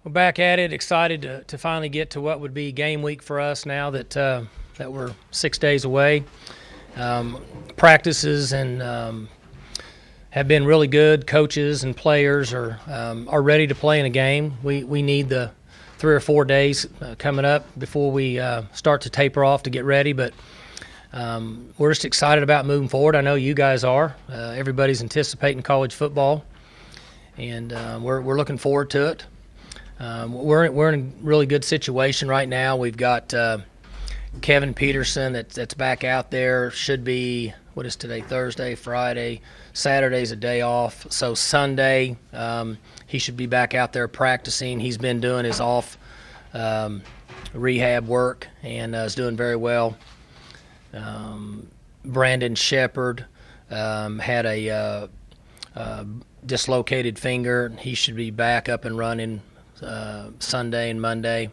We're back at it, excited to finally get to what would be game week for us now that we're 6 days away. Practices and have been really good. Coaches and players are ready to play in a game. We need the 3 or 4 days coming up before we start to taper off to get ready, but we're just excited about moving forward. I know you guys are. Everybody's anticipating college football, and we're looking forward to it. We're in a really good situation right now. We've got Kevin Peterson that's back out there. Should be, what is today, Thursday, Friday, Saturday's a day off. So Sunday he should be back out there practicing. He's been doing his off rehab work and is doing very well. Brandon Shepard had a dislocated finger. He should be back up and running Sunday and Monday.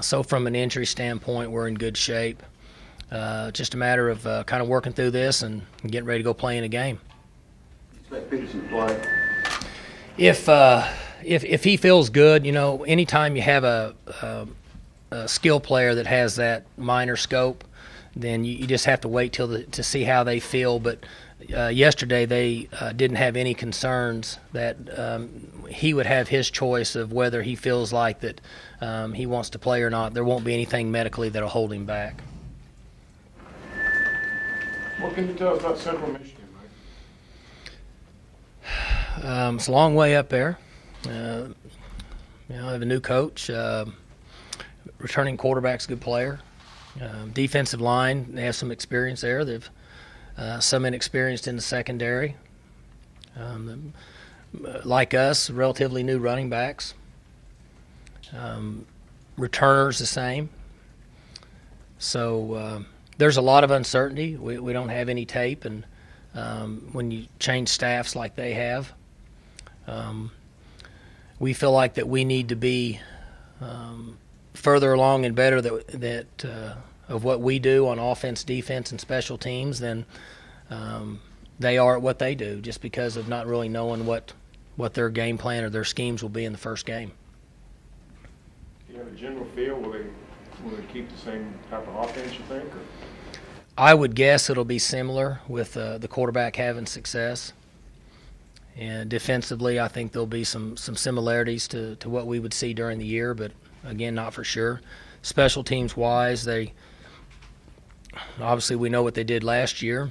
So from an injury standpoint, we're in good shape. Just a matter of kind of working through this and getting ready to go play in a game. Expect Peterson to play? If he feels good, anytime you have a skill player that has that minor scope, then you just have to wait to see how they feel. But yesterday they didn't have any concerns that he would have his choice of whether he feels like that he wants to play or not. There won't be anything medically that will hold him back. What can you tell us about Central Michigan, Mike? It's a long way up there. I have a new coach. Returning quarterback's a good player. Defensive line, they have some experience there. They've some inexperienced in the secondary. Like us, relatively new running backs. Returners the same. So there's a lot of uncertainty. We don't have any tape, and when you change staffs like they have, we feel like that we need to be further along and better of what we do on offense, defense, and special teams than they are at what they do, just because of not really knowing what their game plan or their schemes will be in the first game. Do you have a general feel? Will they keep the same type of offense, you think? Or? I would guess it'll be similar with the quarterback having success. And defensively, I think there'll be some similarities to what we would see during the year, but again, not for sure. Special teams wise, obviously we know what they did last year.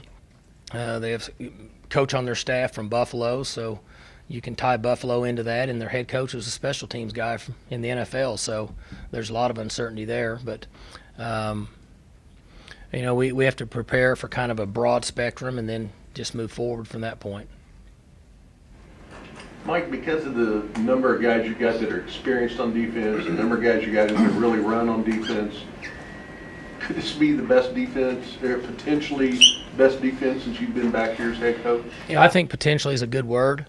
They have a coach on their staff from Buffalo, so you can tie Buffalo into that, and their head coach was a special teams guy in the NFL, so there's a lot of uncertainty there. But we have to prepare for kind of a broad spectrum and then just move forward from that point. Mike, because of the number of guys you got that are experienced on defense, the number of guys you got that can really run on defense, could this be the best defense, or potentially best defense since you've been back here as head coach? I think potentially is a good word.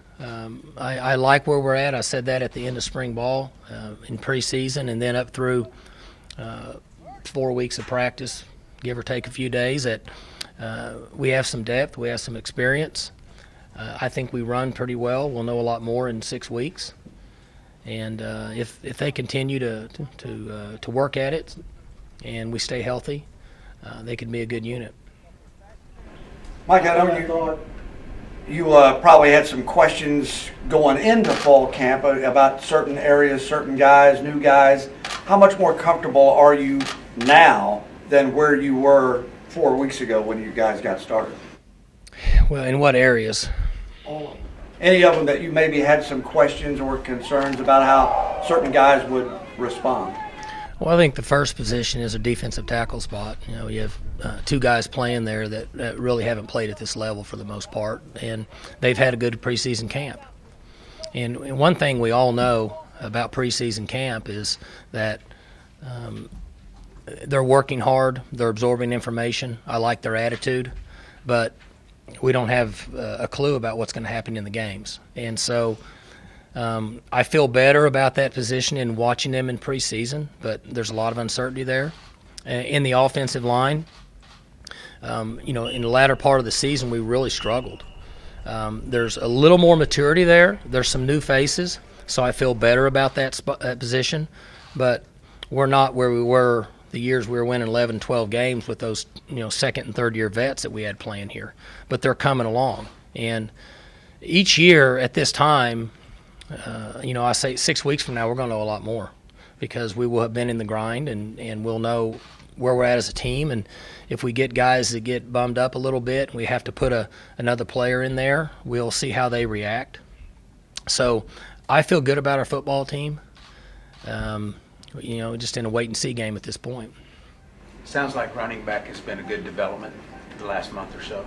I like where we're at. I said that at the end of spring ball in preseason, and then up through 4 weeks of practice, give or take a few days, that we have some depth, we have some experience. I think we run pretty well. We'll know a lot more in 6 weeks, and if they continue to work at it and we stay healthy, they could be a good unit. Mike, I know you probably had some questions going into fall camp about certain areas, certain guys, new guys. How much more comfortable are you now than where you were 4 weeks ago when you guys got started? Well, in what areas? All of them. Any of them that you maybe had some questions or concerns about how certain guys would respond? Well, I think the first position is a defensive tackle spot. You have 2 guys playing there that really haven't played at this level for the most part, and they've had a good preseason camp. And one thing we all know about preseason camp is that they're working hard, they're absorbing information. I like their attitude, but we don't have a clue about what's going to happen in the games. And so I feel better about that position in watching them in preseason, but there's a lot of uncertainty there. In the offensive line, in the latter part of the season, we really struggled. There's a little more maturity there. There's some new faces, So I feel better about that position, but we're not where we were the years we were winning 11, 12 games with those second and third year vets that we had playing here. But they're coming along, and each year at this time, I say 6 weeks from now we're going to know a lot more because we will have been in the grind and we'll know where we're at as a team. And if we get guys that get bummed up a little bit, we have to put another player in there, we'll see how they react. So I feel good about our football team, just in a wait-and-see game at this point. Sounds like running back has been a good development the last month or so.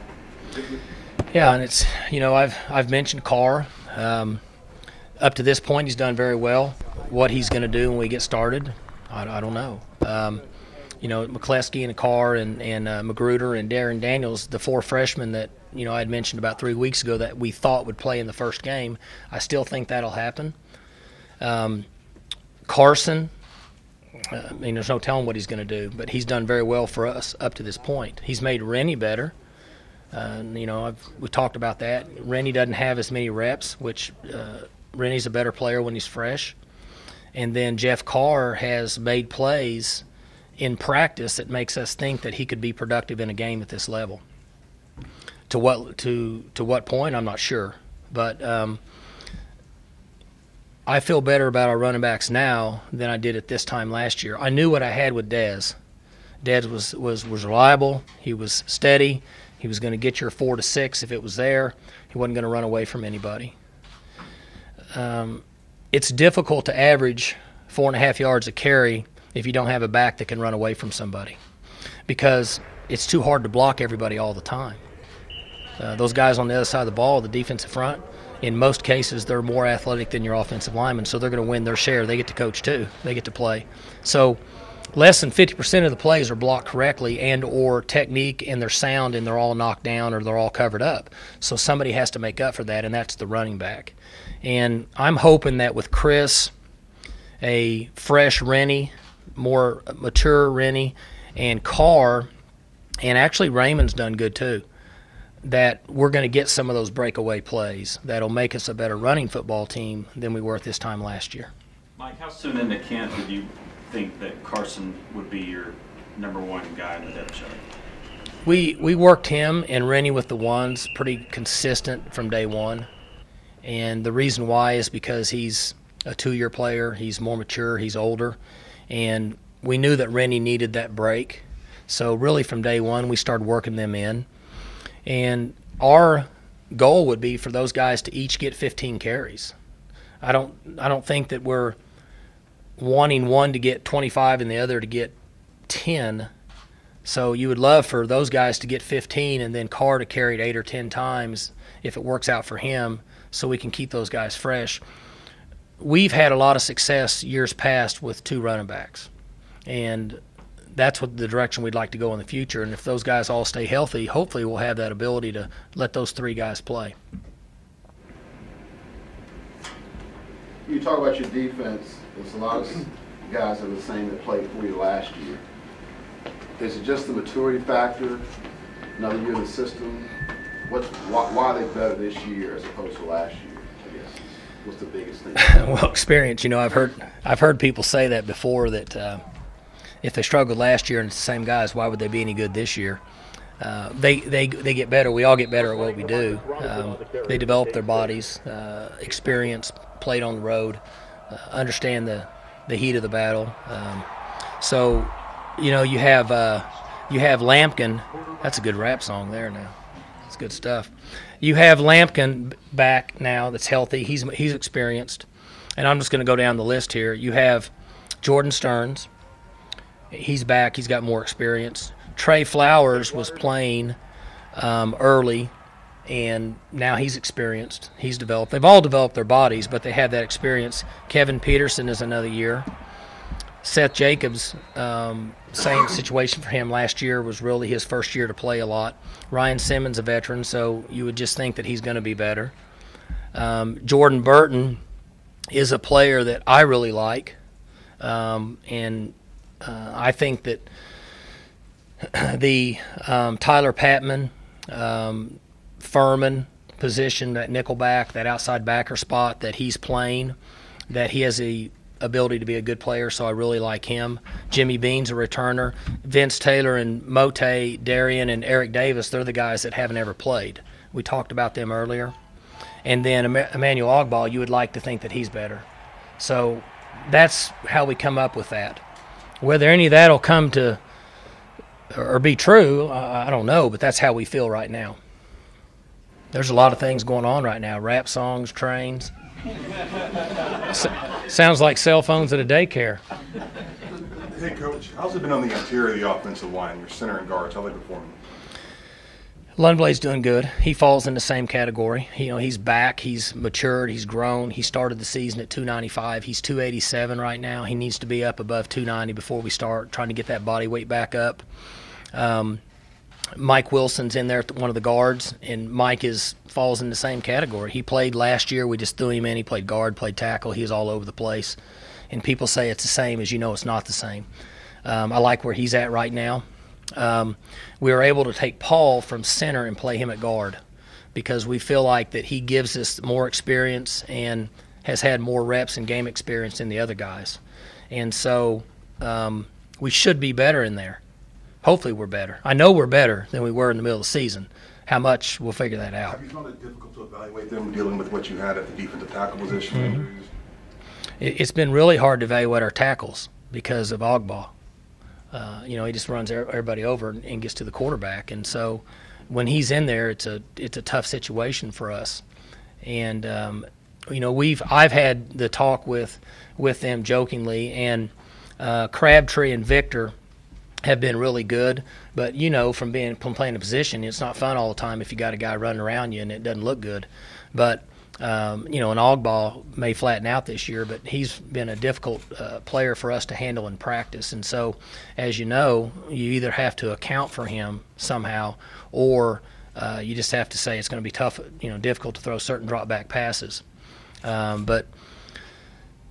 Yeah, and it's, I've mentioned Carr. Up to this point, he's done very well. What he's going to do when we get started, I don't know. McCleskey and Carr and Magruder and Darren Daniels, the 4 freshmen that I had mentioned about 3 weeks ago that we thought would play in the first game, I still think that'll happen. Carson, there's no telling what he's going to do, but he's done very well for us up to this point. He's made Rennie better. We talked about that. Rennie doesn't have as many reps, which Rennie's a better player when he's fresh. And then Jeff Carr has made plays in practice that makes us think that he could be productive in a game at this level. To what point, I'm not sure. But I feel better about our running backs now than I did at this time last year. I knew what I had with Dez. Dez was reliable. He was steady. He was going to get your 4 to 6 if it was there. He wasn't going to run away from anybody. It's difficult to average 4.5 yards a carry if you don't have a back that can run away from somebody, because it's too hard to block everybody all the time. Those guys on the other side of the ball, the defensive front, in most cases they're more athletic than your offensive linemen, so they're going to win their share. They get to coach too. They get to play. So less than 50% of the plays are blocked correctly and or technique and they're sound and they're all knocked down or they're all covered up. So somebody has to make up for that, and that's the running back. And I'm hoping that with Chris, a fresh Rennie, more mature Rennie, and Carr, and actually Raymond's done good too, that we're going to get some of those breakaway plays that'll make us a better running football team than we were at this time last year. Mike, how soon into camp did you think that Carson would be your number one guy in the depth chart? We worked him and Rennie with the ones pretty consistent from day one. And the reason why is because he's a 2-year player, he's more mature, he's older, and we knew that Rennie needed that break. So really from day one we started working them in. And our goal would be for those guys to each get 15 carries. I don't think that we're wanting one to get 25 and the other to get 10. So you would love for those guys to get 15 and then Carr to carry it 8 or 10 times if it works out for him, so we can keep those guys fresh. We've had a lot of success years past with 2 running backs, and that's what the direction we'd like to go in the future. And if those guys all stay healthy, hopefully we'll have that ability to let those 3 guys play. You talk about your defense. There's a lot of guys that are the same that played for you last year. Is it just the maturity factor, another year in the system? Why are they better this year as opposed to last year, I guess? What's the biggest thing? Well, experience. I've heard people say that before, that if they struggled last year and it's the same guys, why would they be any good this year? They get better. We all get better at what we do. They develop their bodies, experience, played on the road, understand the heat of the battle. So, you have Lampkin. That's a good rap song there now. It's good stuff. You have Lampkin back now that's healthy. He's experienced. And I'm just going to go down the list here. You have Jordan Stearns. He's back. He's got more experience. Trey Flowers was playing early, and now he's experienced. He's developed. They've all developed their bodies, but they have that experience. Kevin Peterson is another year. Seth Jacobs, same situation for him. Last year was really his first year to play a lot. Ryan Simmons, a veteran, so you would just think that he's going to be better. Jordan Burton is a player that I really like, and I think that the Tyler Patman, Furman position, that nickelback, that outside backer spot that he's playing, that he has the ability to be a good player, so I really like him. Jimmy Bean's a returner. Vince Taylor and Mote, Darian, and Eric Davis, they're the guys that haven't ever played. We talked about them earlier. And then Emmanuel Ogbah, you would like to think that he's better. So that's how we come up with that. Whether any of that will come to or be true, I don't know, but that's how we feel right now. There's a lot of things going on right now, rap songs, trains. Sounds like cell phones at a daycare. Hey, Coach, how's it been on the interior of the offensive line, your center and guards? How are they performing? Lundblade's doing good. He falls in the same category. He's back. He's matured. He's grown. He started the season at 295. He's 287 right now. He needs to be up above 290 before we start trying to get that body weight back up. Mike Wilson's in there, one of the guards, and Mike falls in the same category. He played last year. We just threw him in. He played guard, played tackle. He was all over the place. And people say it's the same. As you know, it's not the same. I like where he's at right now. We were able to take Paul from center and play him at guard because we feel like that he gives us more experience and has had more reps and game experience than the other guys. And so we should be better in there. Hopefully we're better. I know we're better than we were in the middle of the season. How much, we'll figure that out. Have you found it difficult to evaluate them dealing with what you had at the defensive tackle position? Mm-hmm. It's been really hard to evaluate our tackles because of Ogbah. He just runs everybody over and gets to the quarterback, and so when he's in there, it's a tough situation for us. And I've had the talk with them jokingly, and Crabtree and Victor have been really good. But from playing a position, it's not fun all the time if you got a guy running around you and it doesn't look good. But an Ogbah may flatten out this year, but he's been a difficult player for us to handle in practice. And so, as you know, you either have to account for him somehow, or you just have to say it's going to be tough, difficult to throw certain drop back passes. But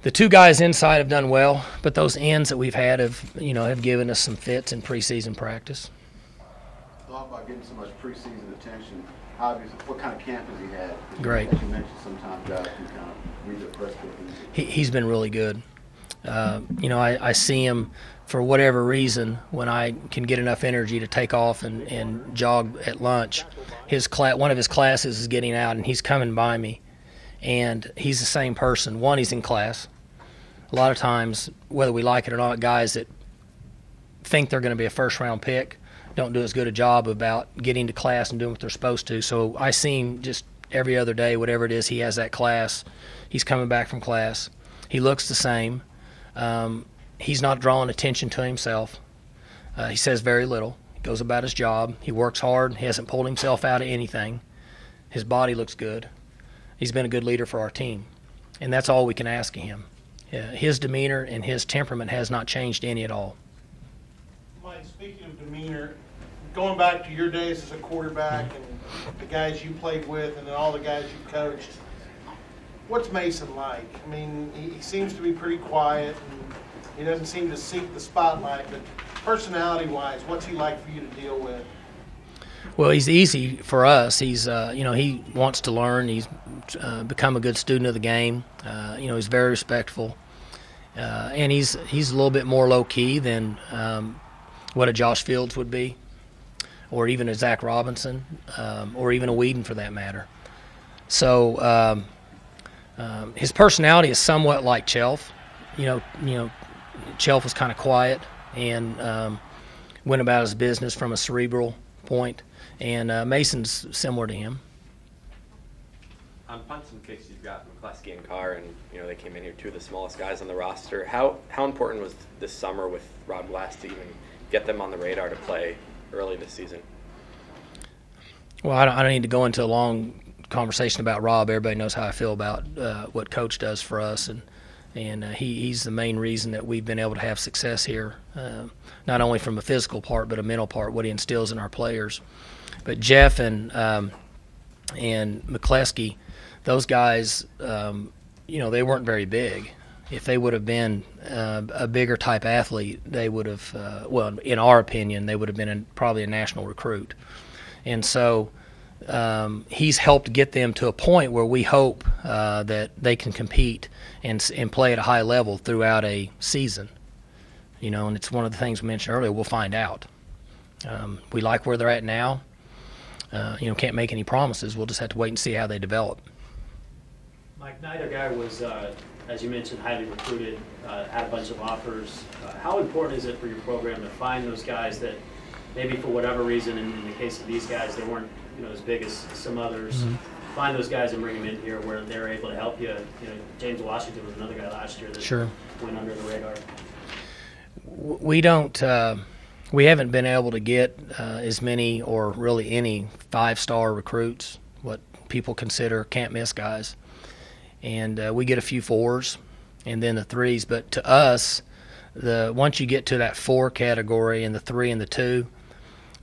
the two guys inside have done well, but those ends that we've had have given us some fits in preseason practice. Talk about getting so much preseason attention. Obviously, what kind of camp has he had? Great. As you mentioned, sometimes guys can kind of read the press clippings. He's been really good. I see him for whatever reason when I can get enough energy to take off and jog at lunch. One of his classes is getting out, and he's coming by me, and he's the same person. One, he's in class. A lot of times, whether we like it or not, guys that think they're going to be a first-round pick don't do as good a job about getting to class and doing what they're supposed to. So I see him just every other day, whatever it is, he has that class. He's coming back from class. He looks the same. He's not drawing attention to himself. He says very little. He goes about his job. He works hard. He hasn't pulled himself out of anything. His body looks good. He's been a good leader for our team. And that's all we can ask of him. His demeanor and his temperament has not changed any at all. Mike, speaking of demeanor, going back to your days as a quarterback and the guys you played with and then all the guys you coached, what's Mason like? I mean, he seems to be pretty quiet and he doesn't seem to seek the spotlight, but personality-wise, what's he like for you to deal with? Well, he's easy for us. He's, he wants to learn. He's become a good student of the game. He's very respectful. And he's a little bit more low-key than what a Josh Fields would be, or even a Zach Robinson, or even a Whedon for that matter. So his personality is somewhat like Chelf. Chelf was kind of quiet and went about his business from a cerebral point, and Mason's similar to him. On punts and kicks, you've got McCleskey and Carr, and they came in here, two of the smallest guys on the roster. How important was this summer with Rod Glass to even get them on the radar to play early this season? Well, I don't need to go into a long conversation about Rob. Everybody knows how I feel about what Coach does for us, and he's the main reason that we've been able to have success here, not only from a physical part but a mental part, what he instills in our players. But Jeff and McCleskey, those guys, they weren't very big. If they would have been a bigger type athlete, they would have, in our opinion, they would have been probably a national recruit. And so he's helped get them to a point where we hope that they can compete and play at a high level throughout a season. And it's one of the things we mentioned earlier. We'll find out. We like where they're at now. Can't make any promises. We'll just have to wait and see how they develop. Mike, neither guy was, as you mentioned, highly recruited, had a bunch of offers. How important is it for your program to find those guys that maybe for whatever reason, in the case of these guys, they weren't as big as some others, find those guys and bring them in here where they're able to help you? James Washington was another guy last year that Sure. went under the radar. We haven't been able to get as many or really any 5-star recruits, what people consider can't-miss guys. And we get a few 4s and then the 3s. But to us, once you get to that 4 category and the 3 and the 2,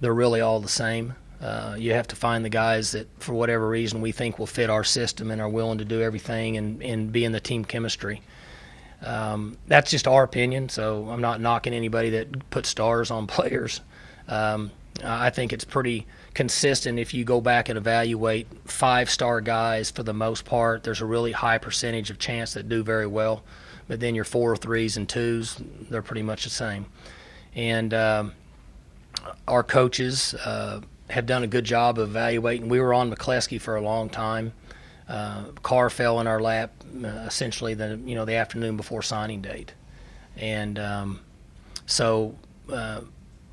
they're really all the same. You have to find the guys that, for whatever reason, we think will fit our system and are willing to do everything and be in the team chemistry. That's just our opinion, so I'm not knocking anybody that puts stars on players. I think it's pretty consistent if you go back and evaluate 5-star guys. For the most part, there's a really high percentage of chance that do very well, but then your 4, 3s, and 2s, they're pretty much the same. And our coaches have done a good job of evaluating. We were on McCleskey for a long time. Carr fell in our lap essentially the afternoon before signing date, and so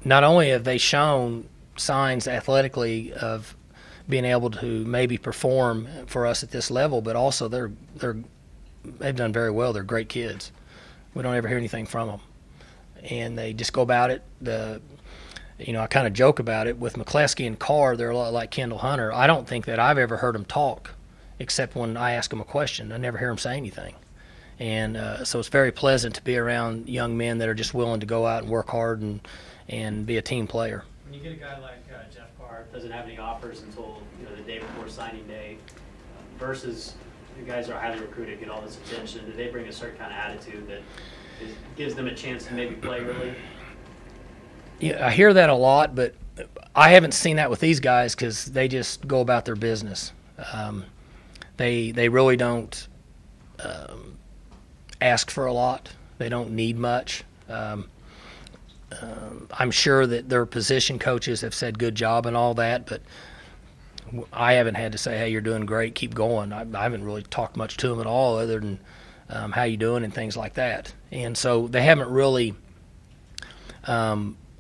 not only have they shown signs athletically of being able to maybe perform for us at this level, but also they've done very well. They're great kids. We don't ever hear anything from them, and they just go about it. I kind of joke about it with McCleskey and Carr. They're a lot like Kendall Hunter. I don't think that I've ever heard them talk, except when I ask them a question. I never hear them say anything. And so it's very pleasant to be around young men that are just willing to go out and work hard and be a team player. When you get a guy like Jeff Carr, doesn't have any offers until the day before signing day, versus the guys that are highly recruited, get all this attention, do they bring a certain kind of attitude that gives them a chance to maybe play early? Yeah, I hear that a lot, but I haven't seen that with these guys because they just go about their business. They really don't ask for a lot. They don't need much. I'm sure that their position coaches have said good job and all that, but I haven't had to say, hey, you're doing great, keep going. I haven't really talked much to them at all other than how you doing and things like that. And so they haven't really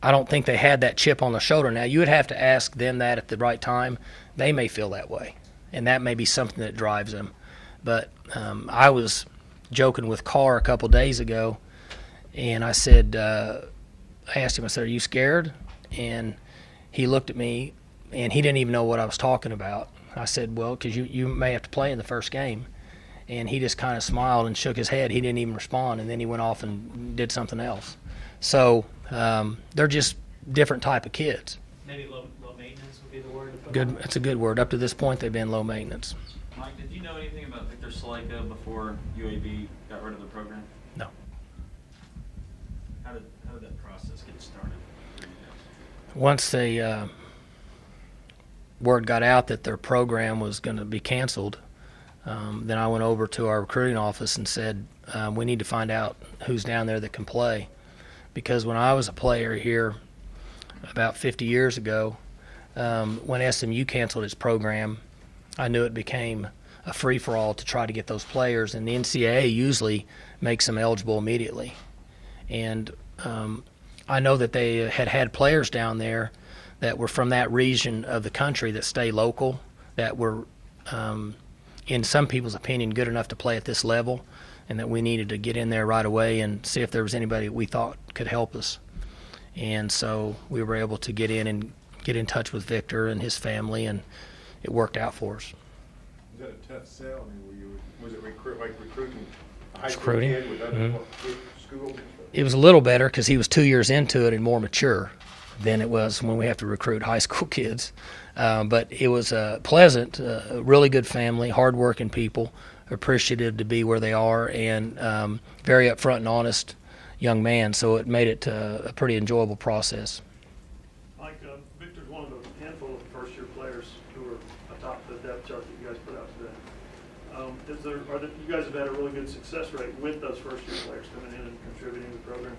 I don't think they had that chip on their shoulder. Now, you would have to ask them that at the right time. They may feel that way, and that may be something that drives them. But I was joking with Carr a couple days ago, and I said, I asked him, I said, are you scared? And he looked at me, and he didn't even know what I was talking about. I said, well, because you may have to play in the first game. And he just kind of smiled and shook his head. He didn't even respond, and then he went off and did something else. So they're just different type of kids. Maybe low maintenance would be the word to put Good. on. That's a good word. Up to this point, they've been low maintenance. Mike, did you know anything about Victor Salika before UAB got rid of the program? No. How did that process get started? Once the word got out that their program was going to be canceled, then I went over to our recruiting office and said, we need to find out who's down there that can play. Because when I was a player here about 50 years ago, when SMU canceled its program, I knew it became a free-for-all to try to get those players, and the NCAA usually makes them eligible immediately. And I know that they had players down there that were from that region of the country that stay local, that were, in some people's opinion, good enough to play at this level, and that we needed to get in there right away and see if there was anybody we thought could help us. And so we were able to get in touch with Victor and his family, and it worked out for us. Was that a tough sell? I mean, was it recruiting a high school Recruiting? kid with other schools? It was a little better because he was 2 years into it and more mature than it was when we have to recruit high school kids. But it was pleasant, a really good family, hardworking people, appreciative to be where they are, and very upfront and honest young man. So it made it a pretty enjoyable process. Mike, Victor's one of the handful of first-year players who are atop the depth chart that you guys put out today. You guys have had a really good success rate with those first-year players coming in and contributing to the program.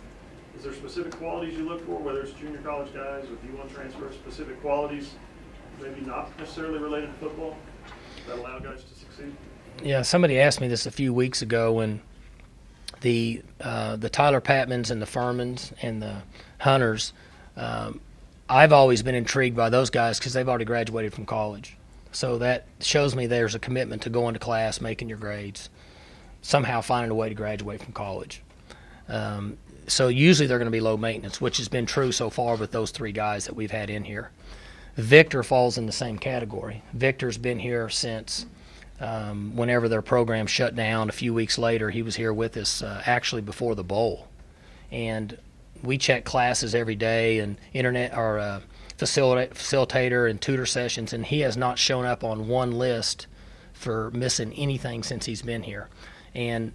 Is there specific qualities you look for, whether it's junior college guys or D1 transfer, specific qualities, maybe not necessarily related to football, that allow guys to succeed? Yeah, somebody asked me this a few weeks ago when the Tyler Patmans and the Furmans and the Hunters, I've always been intrigued by those guys because they've already graduated from college. So that shows me there's a commitment to going to class, making your grades, somehow finding a way to graduate from college. So usually they're going to be low maintenance, which has been true so far with those three guys that we've had in here. Victor falls in the same category. Victor's been here since whenever their program shut down. A few weeks later, he was here with us actually before the bowl. And we check classes every day and internet or facilitator and tutor sessions, and he has not shown up on one list for missing anything since he's been here. And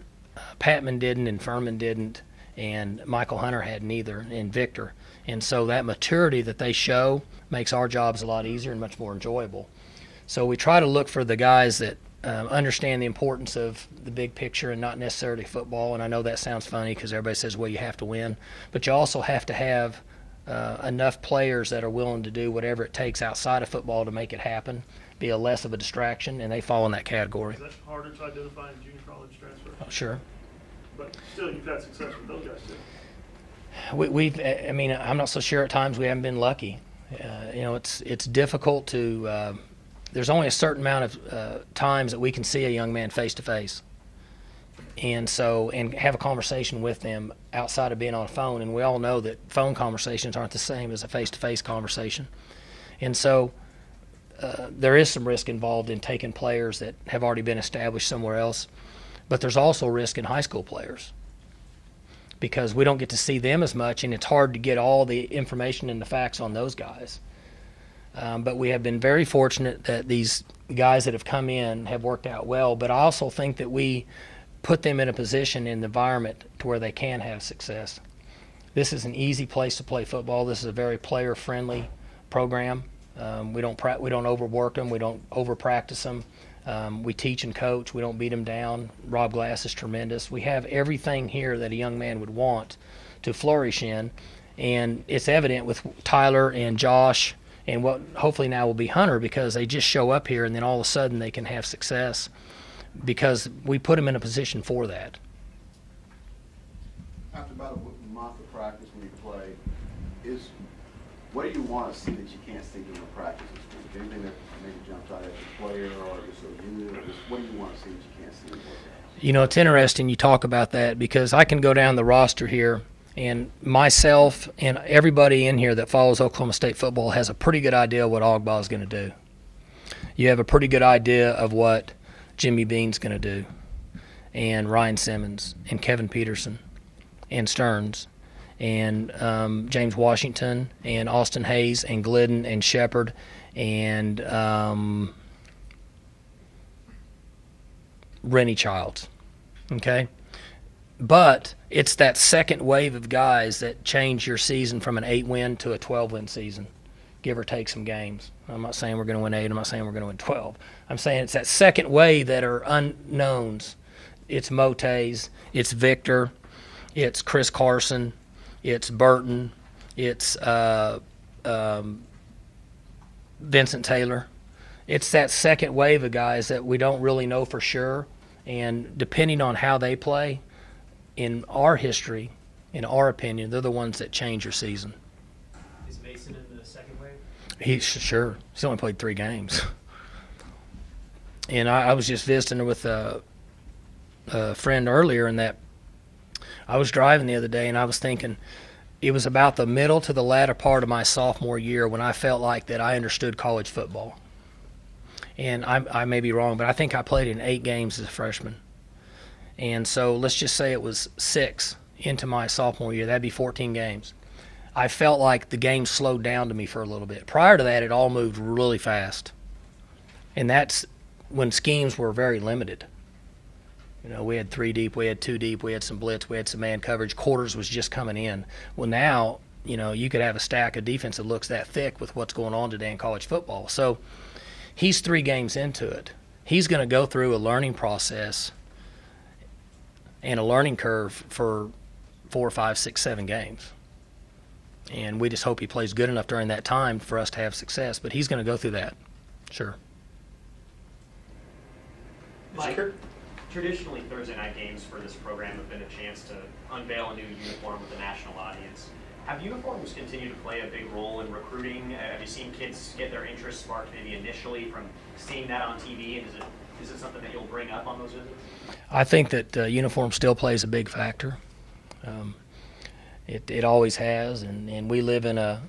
Patman didn't, and Furman didn't, and Michael Hunter hadn't either, and Victor. And so that maturity that they show makes our jobs a lot easier and much more enjoyable. So we try to look for the guys that understand the importance of the big picture and not necessarily football. And I know that sounds funny because everybody says, well, you have to win. But you also have to have enough players that are willing to do whatever it takes outside of football to make it happen, be a less of a distraction, and they fall in that category. Is that harder to identify in junior college transfer? Oh, sure. But still, you've had success with those guys too. I mean, I'm not so sure at times we haven't been lucky. It's difficult to there's only a certain amount of times that we can see a young man face to face. And have a conversation with them outside of being on a phone. And we all know that phone conversations aren't the same as a face-to-face conversation. And so there is some risk involved in taking players that have already been established somewhere else. But there's also risk in high school players because we don't get to see them as much, and it's hard to get all the information and the facts on those guys. But we have been very fortunate that these guys that have come in have worked out well. But I also think that we put them in a position in the environment to where they can have success. This is an easy place to play football. This is a very player-friendly program. We don't overwork them. We don't over-practice them. We teach and coach. We don't beat them down. Rob Glass is tremendous. We have everything here that a young man would want to flourish in, and it's evident with Tyler and Josh and what hopefully now will be Hunter, because they just show up here and then all of a sudden they can have success because we put them in a position for that. After about a month of practice when you play, what do you want to see that you can't see during the practice this week? Anything that maybe jumps out as a player or just a unit, or just what do you want to see that you can't see in workouts? You know, it's interesting you talk about that because I can go down the roster here and myself and everybody in here that follows Oklahoma State football has a pretty good idea of what Ogba is going to do. You have a pretty good idea of what Jimmy Bean's going to do, and Ryan Simmons, and Kevin Peterson, and Stearns, and James Washington, and Austin Hayes, and Glidden, and Shepard, and Rennie Childs. Okay? But it's that second wave of guys that change your season from an 8-win to a 12-win season, give or take some games. I'm not saying we're going to win 8. I'm not saying we're going to win 12. I'm saying it's that second wave that are unknowns. It's Motes, it's Victor, it's Chris Carson, it's Burton, it's Vincent Taylor. It's that second wave of guys that we don't really know for sure, and depending on how they play, in our history, in our opinion, they're the ones that change your season. Is Mason in the second wave? Sure. He's only played 3 games. And I was just visiting with a friend earlier, and that I was driving the other day, and I was thinking it was about the middle to the latter part of my sophomore year when I felt like that I understood college football. And I may be wrong, but I think I played in 8 games as a freshman. And so let's just say it was 6 into my sophomore year. That'd be 14 games. I felt like the game slowed down to me for a little bit. Prior to that, it all moved really fast. And that's when schemes were very limited. You know, we had 3 deep, we had 2 deep, we had some blitz, we had some man coverage. Quarters was just coming in. Well, now, you know, you could have a stack of defense that looks that thick with what's going on today in college football. So he's 3 games into it. he's going to go through a learning process and a learning curve for 4, 5, 6, 7 games. And we just hope he plays good enough during that time for us to have success. But he's going to go through that. Sure. Mike, traditionally Thursday night games for this program have been a chance to unveil a new uniform with a national audience. Have uniforms continued to play a big role in recruiting? Have you seen kids get their interest sparked maybe initially from seeing that on TV? And is it something that you'll bring up on those visits? I think that uniform still plays a big factor. It always has, and we live in a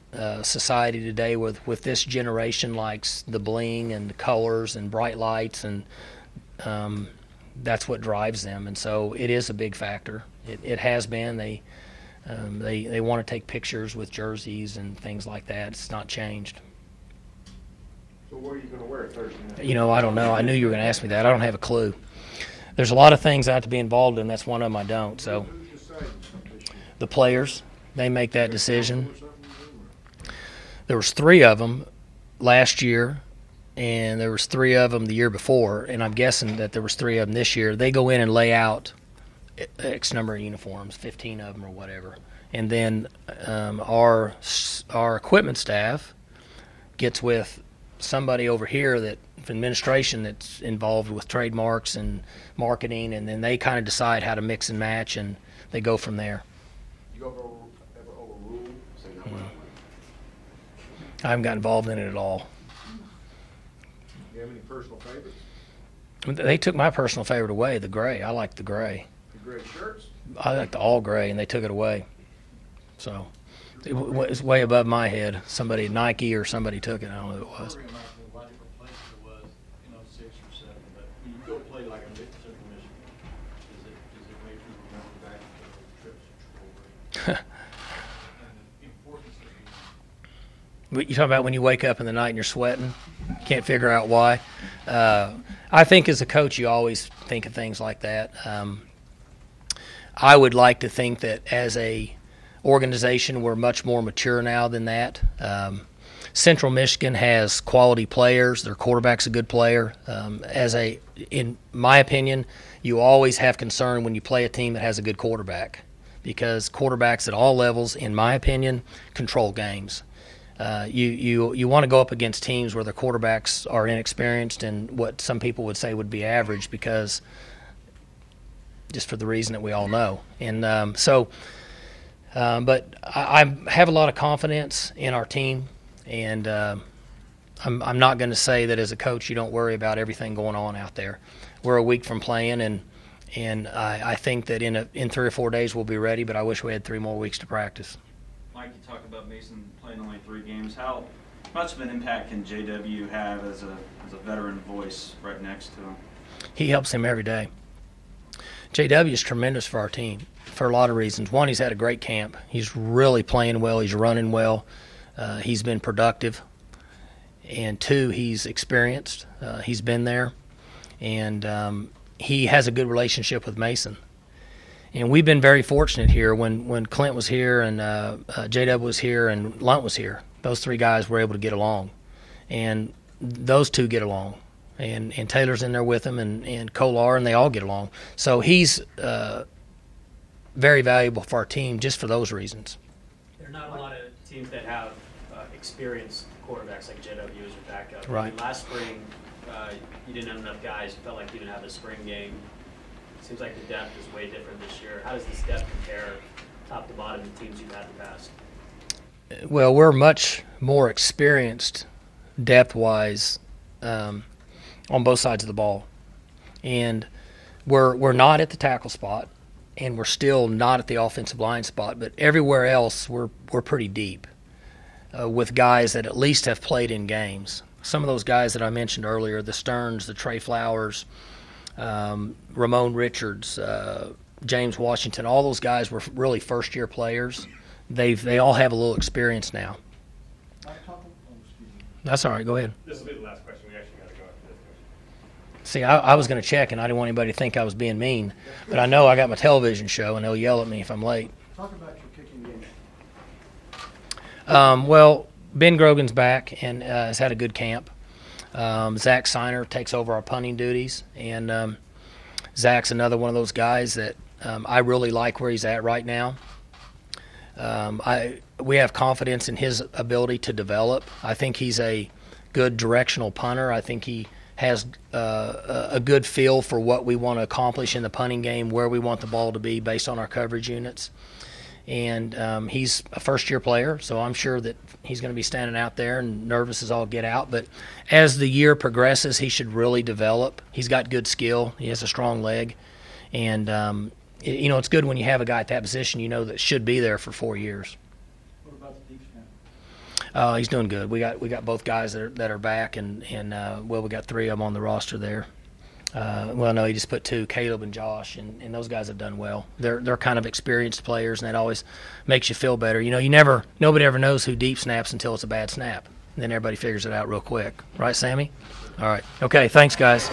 society today with this generation likes the bling and the colors and bright lights, and that's what drives them. And so it is a big factor. It has been. They want to take pictures with jerseys and things like that. It's not changed. So what are you going to wear Thursday night? You know, I don't know. I knew you were going to ask me that. I don't have a clue. There's a lot of things I have to be involved in. That's one of them I don't. So the players, they make that decision. There was 3 of them last year, and there was 3 of them the year before, and I'm guessing that there was 3 of them this year. They go in and lay out X number of uniforms, 15 of them or whatever, and then our equipment staff gets with somebody over here that administration that's involved with trademarks and marketing, and then they kind of decide how to mix and match, and they go from there. You ever overrule? Say no. I haven't got involved in it at all. Do you have any personal favorites? They took my personal favorite away, the gray. I like the gray. The gray shirts? I like the all gray, and they took it away. So it was way above my head. Somebody, Nike or somebody took it. I don't know who it was. You go play like a Central Michigan. Does it make you remember back to the trips that you go and the importance of You talking about when you wake up in the night and you're sweating, can't figure out why. I think as a coach, you always think of things like that. I would like to think that as a organization, we're much more mature now than that. Central Michigan has quality players. Their quarterback's a good player. In my opinion, you always have concern when you play a team that has a good quarterback, because quarterbacks at all levels, in my opinion, control games. You want to go up against teams where the quarterbacks are inexperienced and what some people would say would be average, because just for the reason that we all know. And but I have a lot of confidence in our team, and I'm not going to say that as a coach you don't worry about everything going on out there. We're a week from playing, and I think that in 3 or 4 days we'll be ready, but I wish we had 3 more weeks to practice. Mike, you talk about Mason playing only 3 games. How much of an impact can JW have as a veteran voice right next to him? He helps him every day. JW is tremendous for our team for a lot of reasons. One, he's had a great camp. He's really playing well. He's running well. He's been productive. And 2, he's experienced. He's been there. And he has a good relationship with Mason. And we've been very fortunate here when Clint was here and JW was here and Lunt was here. Those 3 guys were able to get along. And those 2 get along. And Taylor's in there with him, and Kolar, and they all get along. So he's very valuable for our team just for those reasons. There are not a lot of teams that have experienced quarterbacks like JW as your backup. Right. I mean, last spring, you didn't have enough guys. You felt like you didn't have a spring game. It seems like the depth is way different this year. How does this depth compare top to bottom to teams you've had in the past? Well, we're much more experienced depth-wise on both sides of the ball, and we're not at the tackle spot, and we're still not at the offensive line spot, but everywhere else we're pretty deep with guys that at least have played in games. Some of those guys that I mentioned earlier, the Stearns, the Trey Flowers, Ramon Richards, James Washington, all those guys were really first-year players. They all have a little experience now. That's all right. Go ahead. This will be the last question. We actually got to go after this question. See, I was going to check, and I didn't want anybody to think I was being mean. But I know I got my television show, and they'll yell at me if I'm late. Talk about your kicking game. Well, Ben Grogan's back and has had a good camp. Zach Seiner takes over our punting duties, and Zach's another one of those guys that I really like where he's at right now. We have confidence in his ability to develop. I think he's a good directional punter. I think he has a good feel for what we want to accomplish in the punting game, where we want the ball to be based on our coverage units. And he's a first-year player, so I'm sure that he's going to be standing out there and nervous as all get out. But as the year progresses, he should really develop. He's got good skill. He has a strong leg. And, it's good when you have a guy at that position, that should be there for 4 years. What about the deep snap? He's doing good. We got both guys that are back, and we got 3 of them on the roster there. No, he just put 2, Caleb and Josh, and those guys have done well. They're kind of experienced players, and that always makes you feel better. Nobody ever knows who deep snaps until it's a bad snap. And then everybody figures it out real quick. Right, Sammy? All right. Okay, thanks, guys.